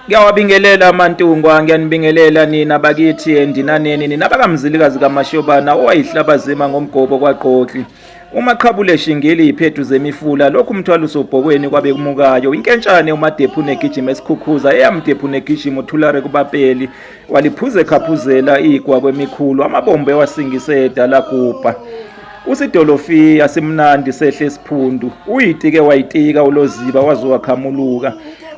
Ngiyawabingelela aMantungwa, ngiyanibingelela nina bakithi endinaneni nina bakamzilikazi kaMashobana owayihlabazema ngomgobo kwaGqokli. Umaqhabule Shingili iphethu zemifula lokhu umthwalo usobhokweni kwabekumukayo inkentshane uMadephu negijima esikhukhuza eyamdephu negijima uthulare kubapeli waliphuze khaphuzela igwa kwemikhulu amabombe wasingise edala gubha. Usidolofi asimnandi sehle siphundu uyitike wayitika uloziba wazowakhamuluka.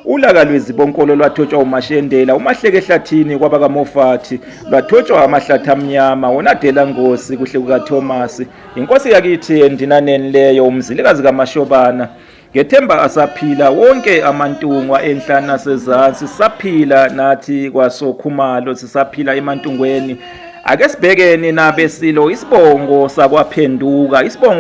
Ulaka lwezibonkolo lwathotshwa uMashendela umahleke ehlathini kwabakaMofathi lwathotshwa amahlathi amnyama wonadela ngosi kuhle kukaThomas inkosi yakithi endinaneni leyo umzilikazi kaMashobana ngethemba asaphila wonke aMantungwa enhlana sezansi saphila nathi kwaSokhumalo sisaphila eMantungweni. Ake sibhekeni nabesilo isibongo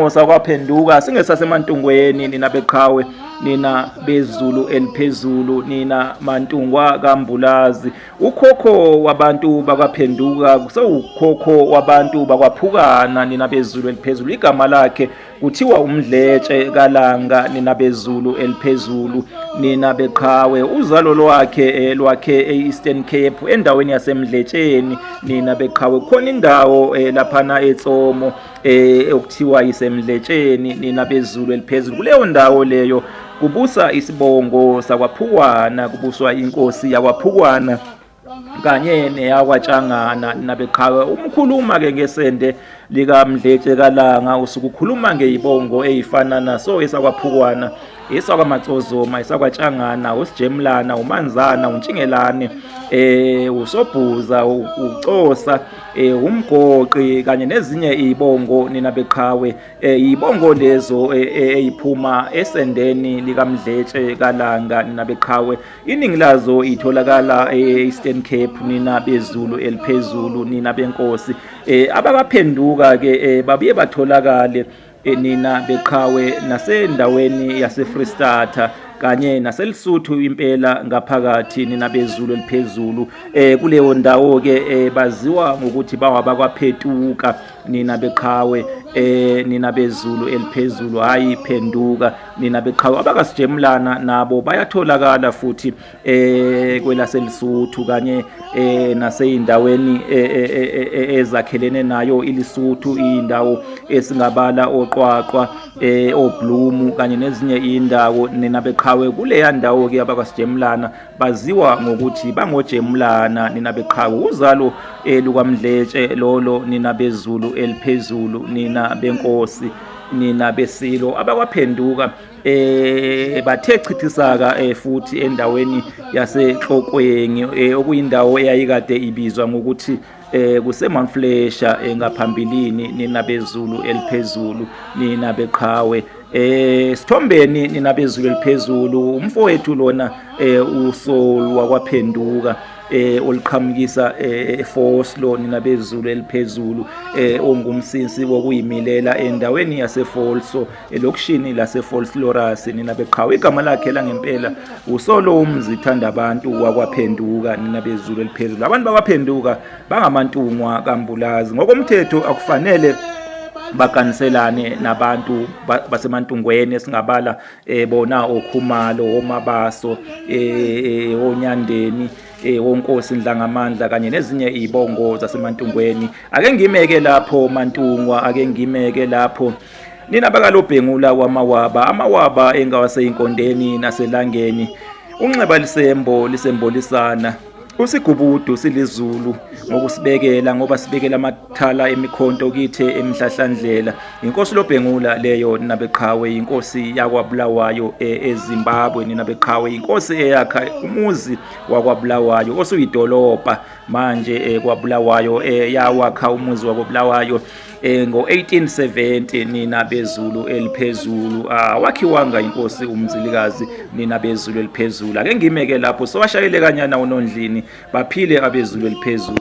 sakwaphenduka singesaseMantungweni nina beqhawe nina bezulu eliphezulu nina Mantungwa kaMbulazi ukhokho wabantu bakwaphenduka kusewukhokho wabantu bakwaphukana nina bezulu eliphezulu igama lakhe kuthiwa uMdletshe kaLanga nina bezulu eliphezulu nina beqhawe uzalo lwakhe eEastern Cape endaweni yaseMdletsheni nina beqhawe khona indawo laphana eTsomo okuthiwa iseMdletsheni nina bezulu eliphezulu kuleyo ndawo leyo kubusa isibongo sakwaphukwana kubuswa inkosi yakwaphukwana kanye neyakwaTshangana nabeqhawe umkhuluma ke ngesende lika Mdletshe kaLanga usukukhuluma ngeyibongo ezifana naso esakwaphukwana esakwaMatsozoma esakwaTshangana uSijemlana uManzana uNtshingelane uSobhuza uCosa uMgoqi kanye nezinye izibongo nina beqhawe izibongo lezo eziphuma esendeni lika Mdletshe kaLanga nina beqhawe iningi lazo itholakala eEastern Cape nina bezulu eliphezulu nina benkosi abakaphenduka ke babuye batholakale nina beqhawe nasendaweni yaseFreestata kanye naseLesotho impela ngaphakathi nina bezulu eliphezulu kuleyo ndawo ke baziwa ngokuthi bawabakwaPhetuka nina beqhawe nina bezulu eliphezulu hayi phenduka nina beqhawe abakaSijemlana nabo bayatholakala futhi kwelaseLesotho kanye naseyindaweni ezakhelene nayo iLesotho indawo esingabala oQwaqwa oBloom kanye nezinye indawo nina beqhawe kuleya ndawo ke abakaSijemlana baziwa ngokuthi bangoJemlana nina beqhawe uzalo lukaMdletshe lolo nina bezulu eliphezulu nina benkosi nina besilo abakwaphenduka bathe chithisaka futhi endaweni yaseXokweni okuyindawo eyayikade ibizwa ngokuthi kuseMount Flesha ngaphambilini nina bezulu eliphezulu nina beqhawe sithombeni nina bezulu eliphezulu umfowethu lona uSol wakwaphenduka oliqhamukisa eFoslo nina bezulu eliphezulu ongumsisi wokuyimilela endaweni yaseFolso elokishini laseFolslorus nina beqhawe igama lakhe la ngempela uSolo umzithanda abantu wakwaphenduka nina bezulu eliphezulu abantu bakwaphenduka bangaMantungwa kaMbulazi ngokomthetho akufanele baganiselane nabantu baseMantungweni esingabala bona oKhumalo oMabaso oNyandeni wonkosi Ndlangamandla kanye nezinye izibongo zaseMantungweni ake ngimeke lapho Mantungwa ake ngimeke lapho nina bakalobhengula wamawaba amawaba engawaseinkondeni naselangeni unxeba lisembolisana usigubudu silizulu ngokusibekela ngoba sibekela amathala emikhonto kithe emhlahlandlela inkosi lobhengula leyo nina beqhawe inkosi yakwaBulawayo eZimbabwe nina beqhawe inkosi eyakha umuzi wakwaBulawayo osuyidolobha manje kwaBulawayo yawakha umuzi wakwaBulawayo ngo-1870 nina bezulu eliphezulu wakhiwanga inkosi umzilikazi nina bezulu eliphezulu ake ngimeke lapho sowashayile kanyana uNondlini baphile abezulu eliphezulu.